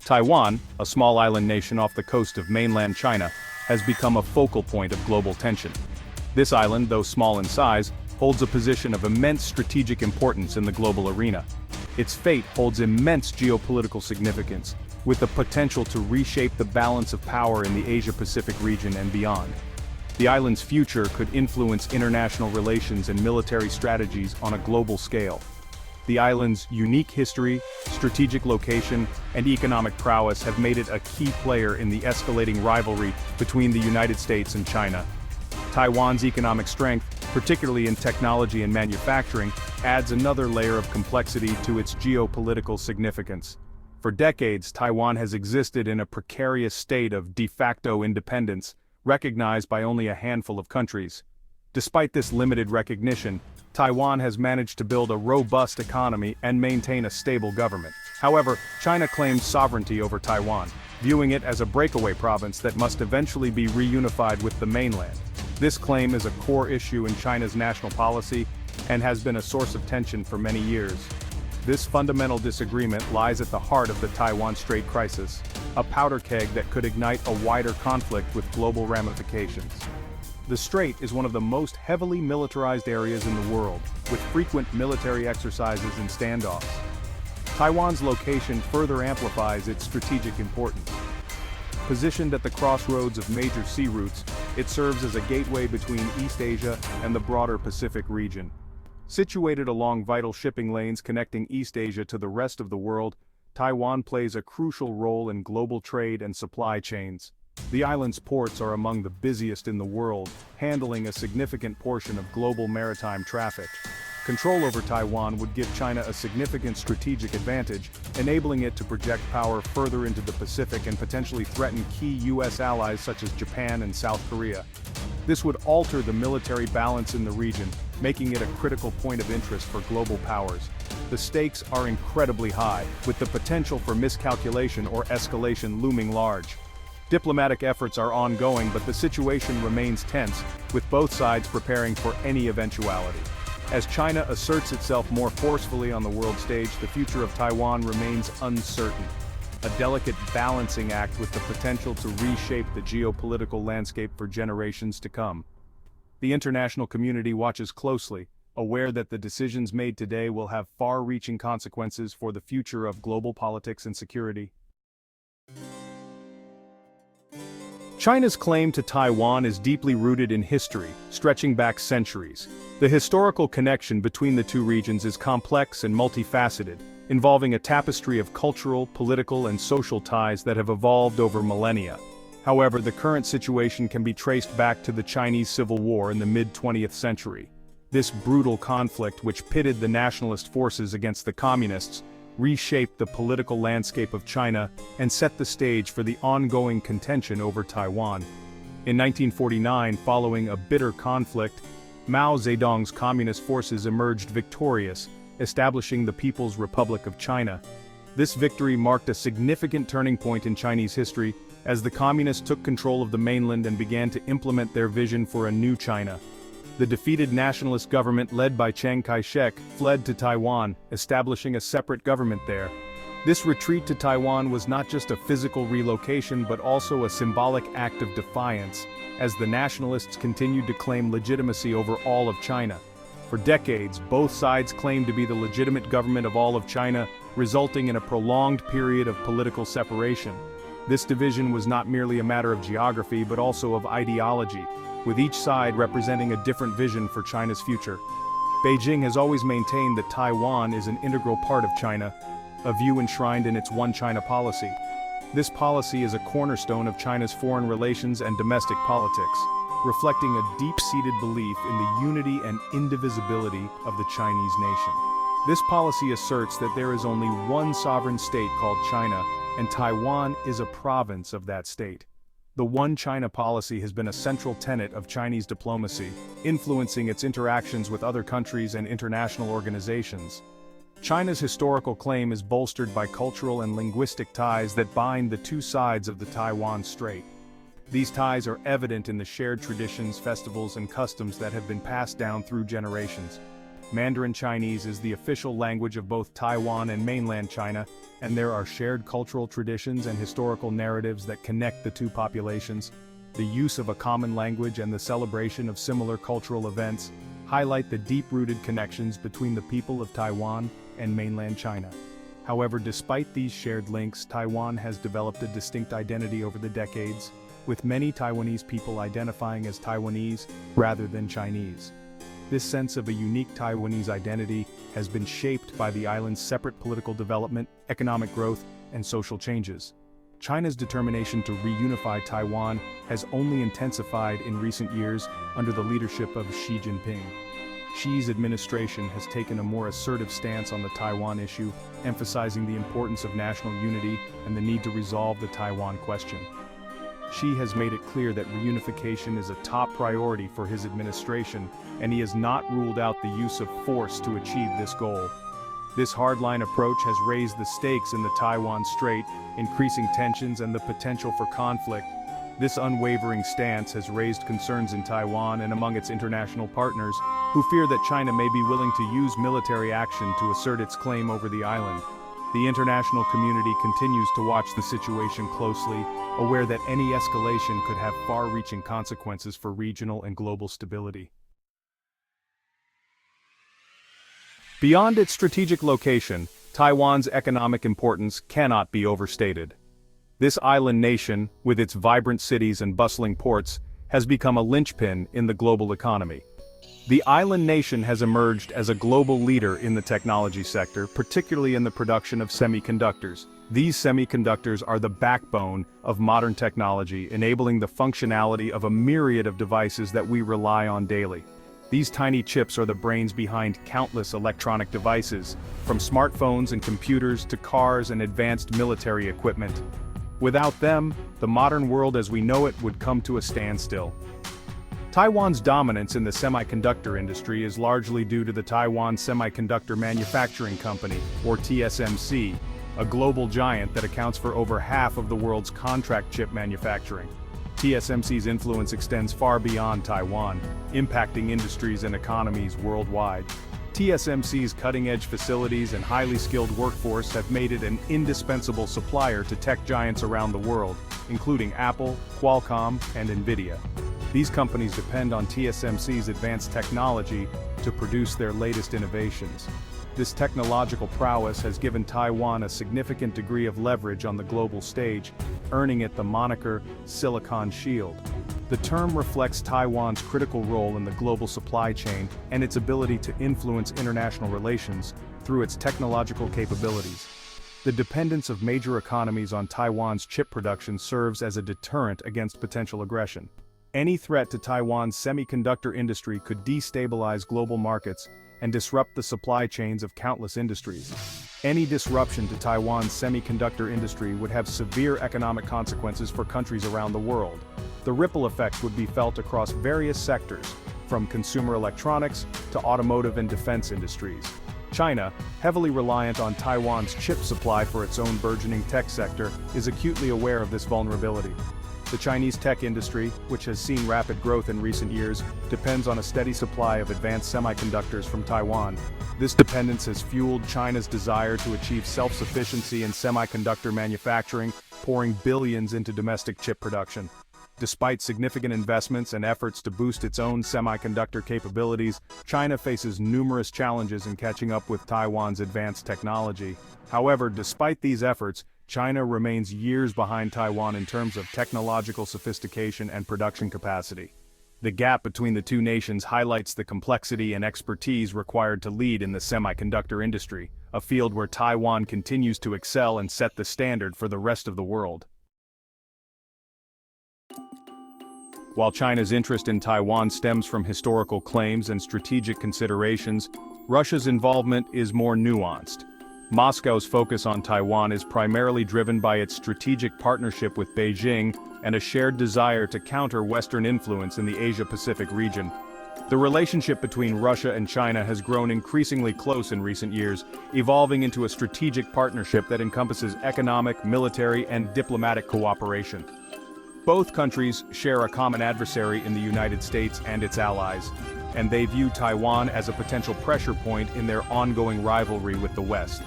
Taiwan, a small island nation off the coast of mainland China, has become a focal point of global tension. This island, though small in size, holds a position of immense strategic importance in the global arena. Its fate holds immense geopolitical significance, with the potential to reshape the balance of power in the Asia-Pacific region and beyond. The island's future could influence international relations and military strategies on a global scale. The island's unique history, strategic location, and economic prowess have made it a key player in the escalating rivalry between the United States and China. Taiwan's economic strength, particularly in technology and manufacturing, adds another layer of complexity to its geopolitical significance. For decades, Taiwan has existed in a precarious state of de facto independence, recognized by only a handful of countries. Despite this limited recognition, Taiwan has managed to build a robust economy and maintain a stable government. However, China claims sovereignty over Taiwan, viewing it as a breakaway province that must eventually be reunified with the mainland. This claim is a core issue in China's national policy and has been a source of tension for many years. This fundamental disagreement lies at the heart of the Taiwan Strait crisis, a powder keg that could ignite a wider conflict with global ramifications. The strait is one of the most heavily militarized areas in the world, with frequent military exercises and standoffs. Taiwan's location further amplifies its strategic importance. Positioned at the crossroads of major sea routes, it serves as a gateway between East Asia and the broader Pacific region. Situated along vital shipping lanes connecting East Asia to the rest of the world, Taiwan plays a crucial role in global trade and supply chains. The island's ports are among the busiest in the world, handling a significant portion of global maritime traffic. Control over Taiwan would give China a significant strategic advantage, enabling it to project power further into the Pacific and potentially threaten key U.S. allies such as Japan and South Korea. This would alter the military balance in the region, making it a critical point of interest for global powers. The stakes are incredibly high, with the potential for miscalculation or escalation looming large. Diplomatic efforts are ongoing, but the situation remains tense, with both sides preparing for any eventuality. As China asserts itself more forcefully on the world stage, the future of Taiwan remains uncertain. A delicate balancing act with the potential to reshape the geopolitical landscape for generations to come. The international community watches closely, aware that the decisions made today will have far-reaching consequences for the future of global politics and security. China's claim to Taiwan is deeply rooted in history, stretching back centuries. The historical connection between the two regions is complex and multifaceted, involving a tapestry of cultural, political, and social ties that have evolved over millennia. However, the current situation can be traced back to the Chinese Civil War in the mid-20th century. This brutal conflict, which pitted the nationalist forces against the communists, reshaped the political landscape of China and set the stage for the ongoing contention over Taiwan. In 1949, following a bitter conflict, Mao Zedong's communist forces emerged victorious, establishing the People's Republic of China. This victory marked a significant turning point in Chinese history, as the communists took control of the mainland and began to implement their vision for a new China. The defeated nationalist government led by Chiang Kai-shek fled to Taiwan, establishing a separate government there. This retreat to Taiwan was not just a physical relocation but also a symbolic act of defiance, as the nationalists continued to claim legitimacy over all of China. For decades, both sides claimed to be the legitimate government of all of China, resulting in a prolonged period of political separation. This division was not merely a matter of geography but also of ideology, with each side representing a different vision for China's future. Beijing has always maintained that Taiwan is an integral part of China, a view enshrined in its One China policy. This policy is a cornerstone of China's foreign relations and domestic politics, reflecting a deep-seated belief in the unity and indivisibility of the Chinese nation. This policy asserts that there is only one sovereign state called China, and Taiwan is a province of that state. The One China policy has been a central tenet of Chinese diplomacy, influencing its interactions with other countries and international organizations. China's historical claim is bolstered by cultural and linguistic ties that bind the two sides of the Taiwan Strait. These ties are evident in the shared traditions, festivals, and customs that have been passed down through generations. Mandarin Chinese is the official language of both Taiwan and mainland China, and there are shared cultural traditions and historical narratives that connect the two populations. The use of a common language and the celebration of similar cultural events highlight the deep-rooted connections between the people of Taiwan and mainland China. However, despite these shared links, Taiwan has developed a distinct identity over the decades, with many Taiwanese people identifying as Taiwanese rather than Chinese. This sense of a unique Taiwanese identity has been shaped by the island's separate political development, economic growth, and social changes. China's determination to reunify Taiwan has only intensified in recent years under the leadership of Xi Jinping. Xi's administration has taken a more assertive stance on the Taiwan issue, emphasizing the importance of national unity and the need to resolve the Taiwan question. Xi has made it clear that reunification is a top priority for his administration, and he has not ruled out the use of force to achieve this goal. This hardline approach has raised the stakes in the Taiwan Strait, increasing tensions and the potential for conflict. This unwavering stance has raised concerns in Taiwan and among its international partners, who fear that China may be willing to use military action to assert its claim over the island. The international community continues to watch the situation closely, aware that any escalation could have far-reaching consequences for regional and global stability. Beyond its strategic location, Taiwan's economic importance cannot be overstated. This island nation, with its vibrant cities and bustling ports, has become a linchpin in the global economy. The island nation has emerged as a global leader in the technology sector, particularly in the production of semiconductors. These semiconductors are the backbone of modern technology, enabling the functionality of a myriad of devices that we rely on daily. These tiny chips are the brains behind countless electronic devices, from smartphones and computers to cars and advanced military equipment. Without them, the modern world as we know it would come to a standstill. Taiwan's dominance in the semiconductor industry is largely due to the Taiwan Semiconductor Manufacturing Company, or TSMC, a global giant that accounts for over half of the world's contract chip manufacturing. TSMC's influence extends far beyond Taiwan, impacting industries and economies worldwide. TSMC's cutting-edge facilities and highly skilled workforce have made it an indispensable supplier to tech giants around the world, including Apple, Qualcomm, and Nvidia. These companies depend on TSMC's advanced technology to produce their latest innovations. This technological prowess has given Taiwan a significant degree of leverage on the global stage, earning it the moniker Silicon Shield. The term reflects Taiwan's critical role in the global supply chain and its ability to influence international relations through its technological capabilities. The dependence of major economies on Taiwan's chip production serves as a deterrent against potential aggression. Any threat to Taiwan's semiconductor industry could destabilize global markets and disrupt the supply chains of countless industries. Any disruption to Taiwan's semiconductor industry would have severe economic consequences for countries around the world. The ripple effects would be felt across various sectors, from consumer electronics to automotive and defense industries. China, heavily reliant on Taiwan's chip supply for its own burgeoning tech sector, is acutely aware of this vulnerability. The Chinese tech industry, which has seen rapid growth in recent years, depends on a steady supply of advanced semiconductors from Taiwan. This dependence has fueled China's desire to achieve self-sufficiency in semiconductor manufacturing, pouring billions into domestic chip production. Despite significant investments and efforts to boost its own semiconductor capabilities, China faces numerous challenges in catching up with Taiwan's advanced technology. However, despite these efforts, China remains years behind Taiwan in terms of technological sophistication and production capacity. The gap between the two nations highlights the complexity and expertise required to lead in the semiconductor industry, a field where Taiwan continues to excel and set the standard for the rest of the world. While China's interest in Taiwan stems from historical claims and strategic considerations, Russia's involvement is more nuanced. Moscow's focus on Taiwan is primarily driven by its strategic partnership with Beijing and a shared desire to counter Western influence in the Asia-Pacific region. The relationship between Russia and China has grown increasingly close in recent years, evolving into a strategic partnership that encompasses economic, military, and diplomatic cooperation. Both countries share a common adversary in the United States and its allies. and they view Taiwan as a potential pressure point in their ongoing rivalry with the West.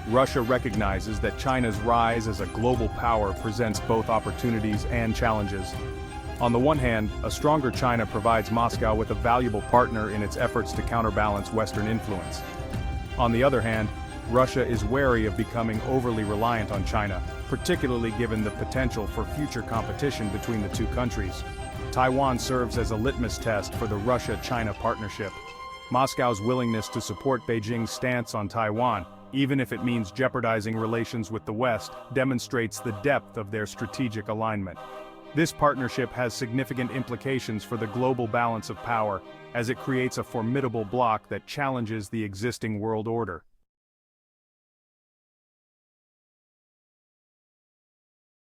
Russia recognizes that China's rise as a global power presents both opportunities and challenges. On the one hand, a stronger China provides Moscow with a valuable partner in its efforts to counterbalance Western influence. On the other hand, Russia is wary of becoming overly reliant on China, particularly given the potential for future competition between the two countries. Taiwan serves as a litmus test for the Russia-China partnership. Moscow's willingness to support Beijing's stance on Taiwan, even if it means jeopardizing relations with the West, demonstrates the depth of their strategic alignment. This partnership has significant implications for the global balance of power, as it creates a formidable bloc that challenges the existing world order.